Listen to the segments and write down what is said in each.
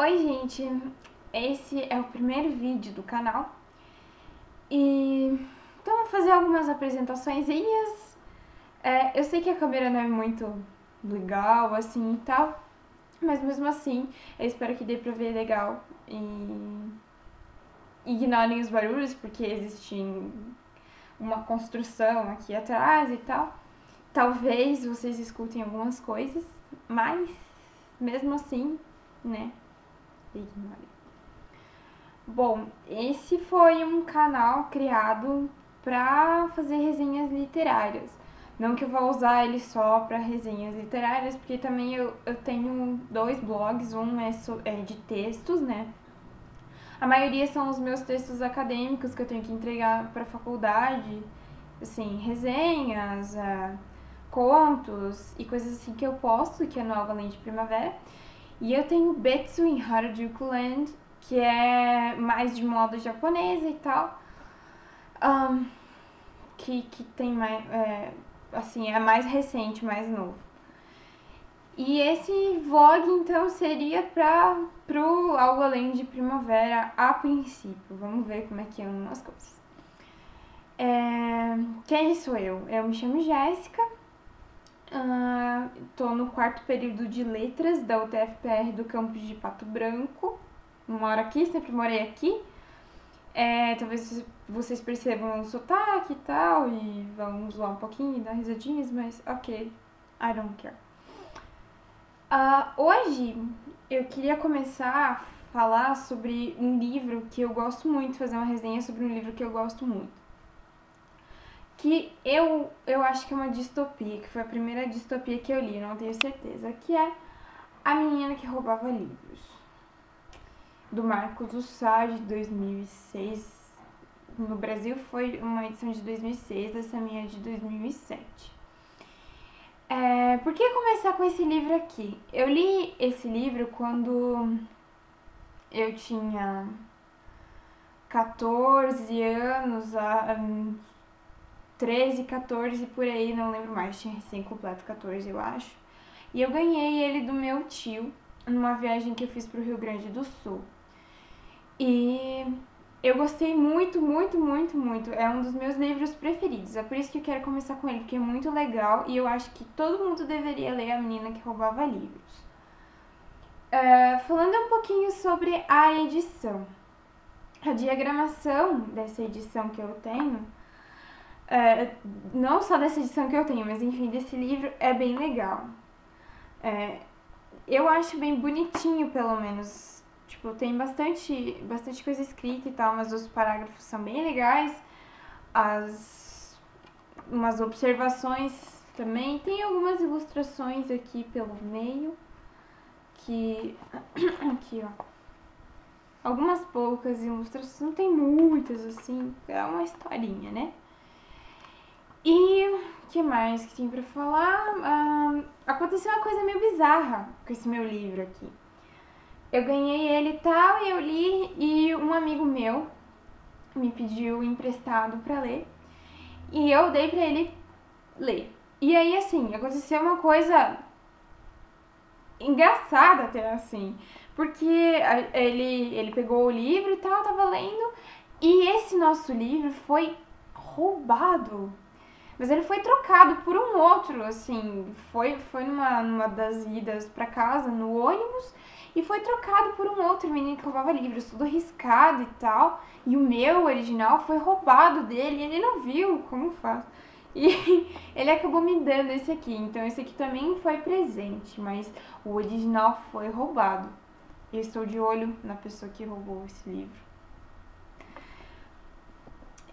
Oi, gente! Esse é o primeiro vídeo do canal e então eu vou fazer algumas apresentaçõezinhas. Eu sei que a câmera não é muito legal assim e tal, mas mesmo assim eu espero que dê pra ver legal e ignorem os barulhos porque existe uma construção aqui atrás e tal. Talvez vocês escutem algumas coisas, mas mesmo assim, né, ignorem. Bom, esse foi um canal criado para fazer resenhas literárias. Não que eu vou usar ele só para resenhas literárias, porque também eu tenho dois blogs, um é de textos, né? A maioria são os meus textos acadêmicos que eu tenho que entregar para a faculdade, assim, resenhas, contos e coisas assim que eu posto, que é no Além de Primavera. E eu tenho Betsu em Harajuku Land, que é mais de moda japonesa e tal, que tem mais, assim, é mais recente, mais novo. E esse vlog, então, seria pro Algo Além de Primavera a princípio. Vamos ver como é que andam as coisas. Quem sou eu? Eu me chamo Jéssica, tô no quarto período de letras da UTFPR do campus de Pato Branco. Moro aqui, sempre morei aqui. Talvez vocês percebam o sotaque e tal, e vão zoar um pouquinho e dar risadinhas, mas ok, I don't care. Hoje eu queria começar a falar sobre um livro que eu gosto muito, fazer uma resenha sobre um livro que eu gosto muito. Que eu acho que é uma distopia, que foi a primeira distopia que eu li, não tenho certeza, que é A Menina que Roubava Livros, do Marcos Ussar, de 2006. No Brasil foi uma edição de 2006, essa minha é de 2007. Por que começar com esse livro aqui? Eu li esse livro quando eu tinha 14 anos, 13, 14 por aí, não lembro mais, tinha recém completo 14 eu acho. E eu ganhei ele do meu tio numa viagem que eu fiz pro Rio Grande do Sul. E eu gostei muito, muito, muito, muito. É um dos meus livros preferidos. É por isso que eu quero começar com ele, porque é muito legal e eu acho que todo mundo deveria ler A Menina que Roubava Livros. Falando um pouquinho sobre a edição. A diagramação dessa edição que eu tenho, não só dessa edição que eu tenho, mas enfim, desse livro é bem legal. Eu acho bem bonitinho, pelo menos. Tipo, tem bastante coisa escrita e tal, mas os parágrafos são bem legais. Umas observações também. Tem algumas ilustrações aqui pelo meio. Aqui, ó. Algumas poucas ilustrações, não tem muitas, assim. É uma historinha, né? E o que mais que tem pra falar? Aconteceu uma coisa meio bizarra com esse meu livro aqui. Eu ganhei ele e tal, e eu li, e um amigo meu me pediu emprestado pra ler, e eu dei pra ele ler. E aí, assim, aconteceu uma coisa engraçada até, assim, porque ele pegou o livro e tal, tava lendo, e esse nosso livro foi roubado. Mas ele foi trocado por um outro, assim, foi numa das idas pra casa, no ônibus, e foi trocado por um outro menino que roubava livros, tudo riscado e tal. E o meu original foi roubado dele, e ele não viu como faz. E ele acabou me dando esse aqui, então esse aqui também foi presente, mas o original foi roubado. Eu estou de olho na pessoa que roubou esse livro.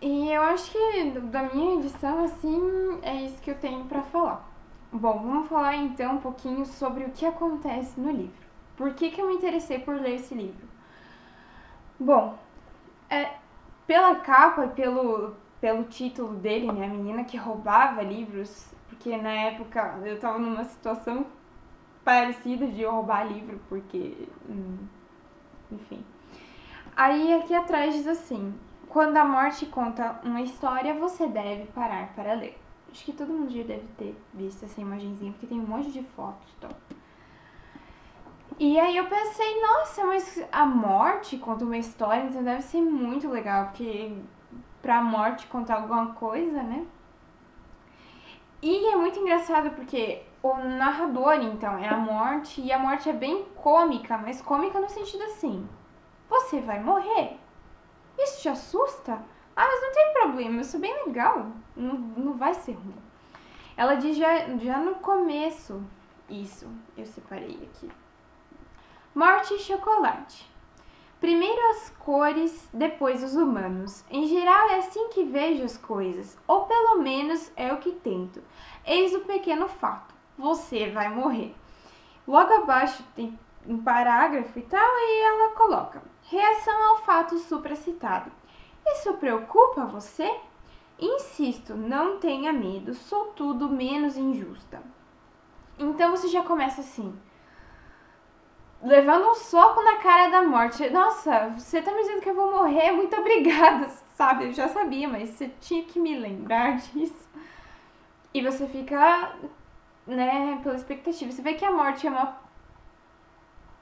E eu acho que da minha edição, assim, é isso que eu tenho pra falar. Bom, vamos falar então um pouquinho sobre o que acontece no livro. Por que eu me interessei por ler esse livro? Bom, pela capa e pelo título dele, né, a menina que roubava livros, porque na época eu tava numa situação parecida de eu roubar livro, porque, enfim. Aí aqui atrás diz assim: quando a morte conta uma história, você deve parar para ler. Acho que todo mundo já deve ter visto essa imagenzinha, porque tem um monte de fotos. Então. E aí eu pensei, nossa, mas a morte conta uma história, então deve ser muito legal, porque pra morte contar alguma coisa, né? E é muito engraçado porque o narrador, então, é a morte, e a morte é bem cômica, mas cômica no sentido assim: você vai morrer. Isso te assusta? Ah, mas não tem problema, isso é bem legal. Não vai ser ruim. Ela diz já no começo isso. Eu separei aqui. Morte e chocolate. Primeiro as cores, depois os humanos. Em geral é assim que vejo as coisas, ou pelo menos é o que tento. Eis o pequeno fato: você vai morrer. Logo abaixo tem um parágrafo e tal, e ela coloca: reação ao fato supracitado. Isso preocupa você? Insisto, não tenha medo, sou tudo menos injusta. Então você já começa assim, levando um soco na cara da morte. Nossa, você tá me dizendo que eu vou morrer? Muito obrigada, sabe? Eu já sabia, mas você tinha que me lembrar disso. E você fica, né, pela expectativa. Você vê que a morte é uma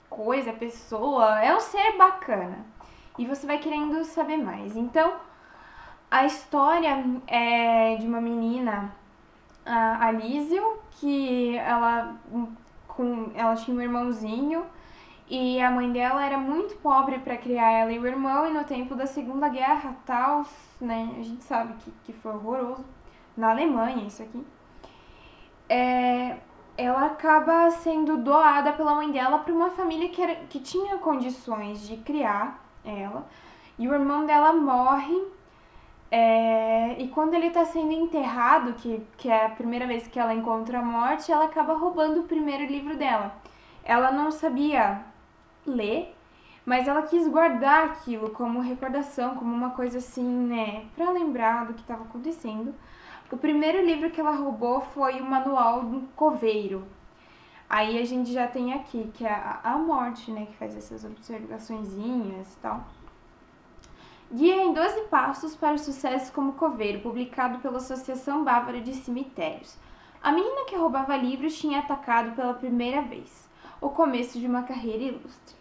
coisa, pessoa, é um ser bacana. E você vai querendo saber mais. Então, a história é de uma menina, a Lísio, que ela tinha um irmãozinho e a mãe dela era muito pobre para criar ela e o irmão, e no tempo da Segunda Guerra, tal, né, a gente sabe que foi horroroso, na Alemanha isso aqui, ela acaba sendo doada pela mãe dela para uma família que tinha condições de criar ela, e o irmão dela morre. E quando ele está sendo enterrado, que é a primeira vez que ela encontra a morte, ela acaba roubando o primeiro livro dela. Ela não sabia ler, mas ela quis guardar aquilo como recordação, como uma coisa assim, né, para lembrar do que estava acontecendo. O primeiro livro que ela roubou foi o Manual do Coveiro. Aí a gente já tem aqui, que é a morte, né, que faz essas observaçõezinhas e tal. Guia em 12 Passos para o Sucesso como Coveiro, publicado pela Associação Bávara de Cemitérios. A menina que roubava livros tinha atacado pela primeira vez. O começo de uma carreira ilustre.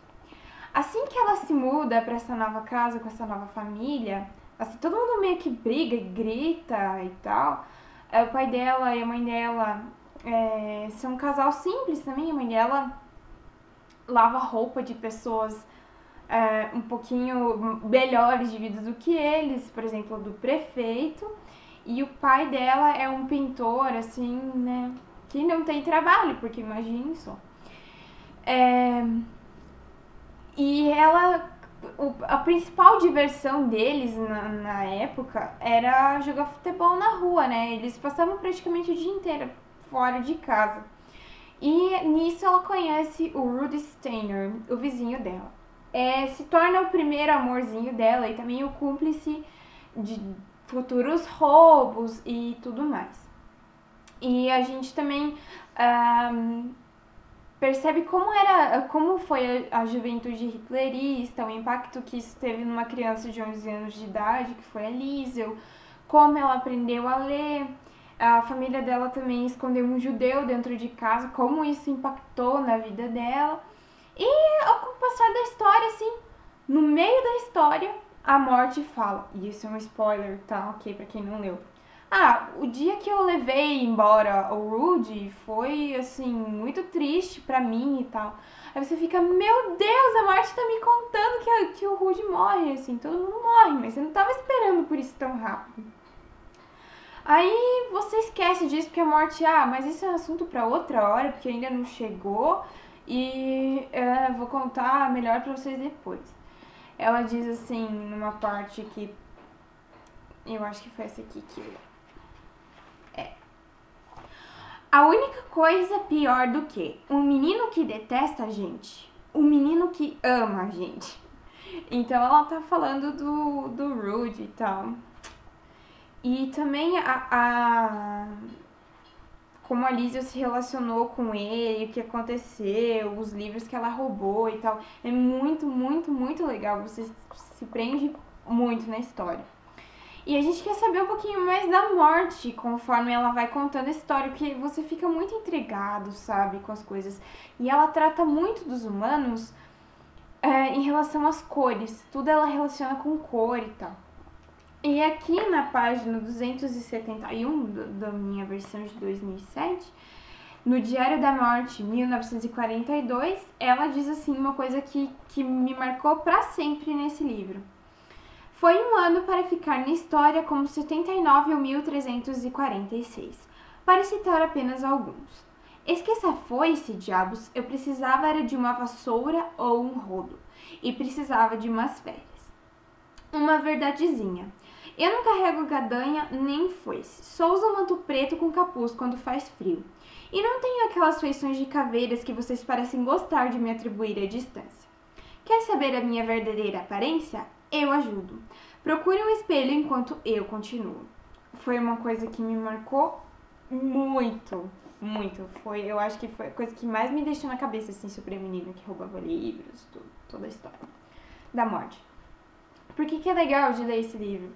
Assim que ela se muda para essa nova casa, com essa nova família, assim, todo mundo meio que briga e grita e tal. O pai dela e a mãe dela são um casal simples também. A mãe dela lava roupa de pessoas um pouquinho melhores de vida do que eles, por exemplo, do prefeito. E o pai dela é um pintor, assim, né, que não tem trabalho, porque imagine só. E a principal diversão deles na época era jogar futebol na rua, né? Eles passavam praticamente o dia inteiro fora de casa. E nisso ela conhece o Rudy Steiner, o vizinho dela. Se torna o primeiro amorzinho dela e também o cúmplice de futuros roubos e tudo mais. E a gente também percebe como foi a juventude hitlerista, o impacto que isso teve numa criança de 11 anos de idade, que foi a Liesel, como ela aprendeu a ler. A família dela também escondeu um judeu dentro de casa, como isso impactou na vida dela. E ao passar da história, assim, no meio da história, a morte fala. E isso é um spoiler, tá? Ok, pra quem não leu. O dia que eu levei embora o Rudy foi, assim, muito triste pra mim e tal. Aí você fica, meu Deus, a morte tá me contando que o Rudy morre, assim, todo mundo morre, mas você não tava esperando por isso tão rápido. Aí você esquece disso, porque a morte, mas isso é um assunto pra outra hora, porque ainda não chegou, e vou contar melhor pra vocês depois. Ela diz assim, numa parte que eu acho que foi essa aqui que a única coisa pior do que um menino que detesta a gente, um menino que ama a gente. Então ela tá falando do Rudy e tal. E também como a Lísia se relacionou com ele, o que aconteceu, os livros que ela roubou e tal. É muito, muito, muito legal. Você se prende muito na história. E a gente quer saber um pouquinho mais da morte conforme ela vai contando a história, porque você fica muito intrigado, sabe, com as coisas. E ela trata muito dos humanos em relação às cores. Tudo ela relaciona com cor e tal. E aqui na página 271 da minha versão de 2007, no Diário da Morte, 1942, ela diz assim uma coisa que me marcou para sempre nesse livro. Foi um ano para ficar na história como 79 ou 1346, para citar apenas alguns. Esqueça a foice, diabos, eu precisava era de uma vassoura ou um rodo, e precisava de umas férias. Uma verdadezinha. Eu não carrego gadanha nem foice, só uso um manto preto com capuz quando faz frio. E não tenho aquelas feições de caveiras que vocês parecem gostar de me atribuir à distância. Quer saber a minha verdadeira aparência? Eu ajudo. Procure um espelho enquanto eu continuo. Foi uma coisa que me marcou muito, muito. Eu acho que foi a coisa que mais me deixou na cabeça, assim, sobre a menina que roubava livros, toda a história da morte. Por que é legal de ler esse livro?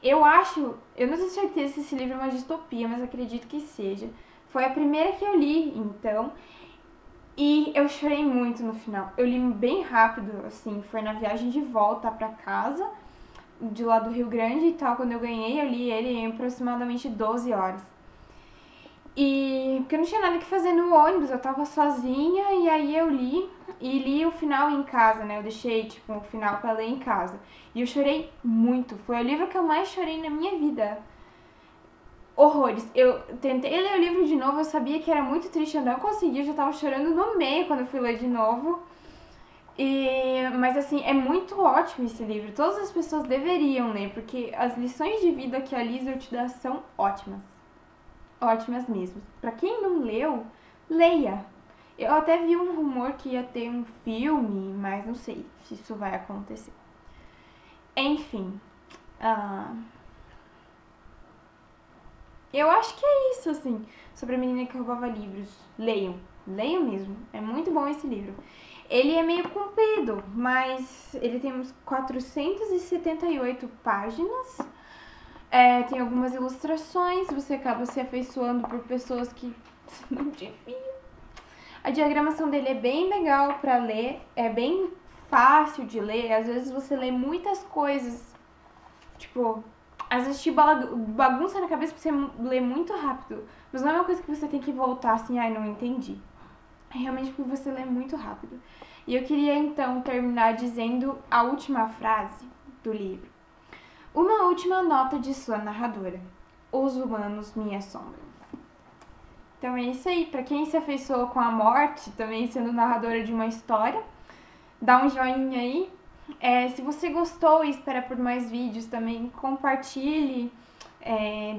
Eu não tenho certeza se esse livro é uma distopia, mas acredito que seja. Foi a primeira que eu li, então, e eu chorei muito no final. Eu li bem rápido, assim, foi na viagem de volta pra casa, de lá do Rio Grande e tal, quando eu ganhei, eu li ele em aproximadamente 12 horas. E porque eu não tinha nada que fazer no ônibus, eu tava sozinha e aí eu li e li o final em casa, né? Eu deixei, tipo, o final pra ler em casa. E eu chorei muito. Foi o livro que eu mais chorei na minha vida. Horrores. Eu tentei ler o livro de novo, eu sabia que era muito triste, eu não consegui, eu já tava chorando no meio quando eu fui ler de novo. Mas assim, é muito ótimo esse livro. Todas as pessoas deveriam ler, porque as lições de vida que a Liesl te dá são ótimas. Ótimas mesmo. Pra quem não leu, leia. Eu até vi um rumor que ia ter um filme, mas não sei se isso vai acontecer. Enfim. Eu acho que é isso, assim, sobre a menina que roubava livros. Leiam. Leiam mesmo. É muito bom esse livro. Ele é meio comprido, mas ele tem uns 478 páginas. Tem algumas ilustrações, você acaba se afeiçoando por pessoas que não deviam. A diagramação dele é bem legal pra ler, é bem fácil de ler. Às vezes você lê muitas coisas, tipo, às vezes te bagunça na cabeça porque você lê muito rápido. Mas não é uma coisa que você tem que voltar assim, ai, não entendi. É realmente porque você lê muito rápido. E eu queria então terminar dizendo a última frase do livro. Uma última nota de sua narradora. Os humanos me assombram. Então é isso aí. Pra quem se afeiçoou com a morte, também sendo narradora de uma história, dá um joinha aí. Se você gostou e espera por mais vídeos também, compartilhe,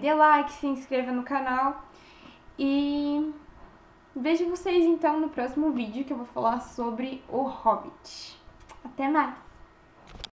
dê like, se inscreva no canal. E vejo vocês então no próximo vídeo que eu vou falar sobre o Hobbit. Até mais!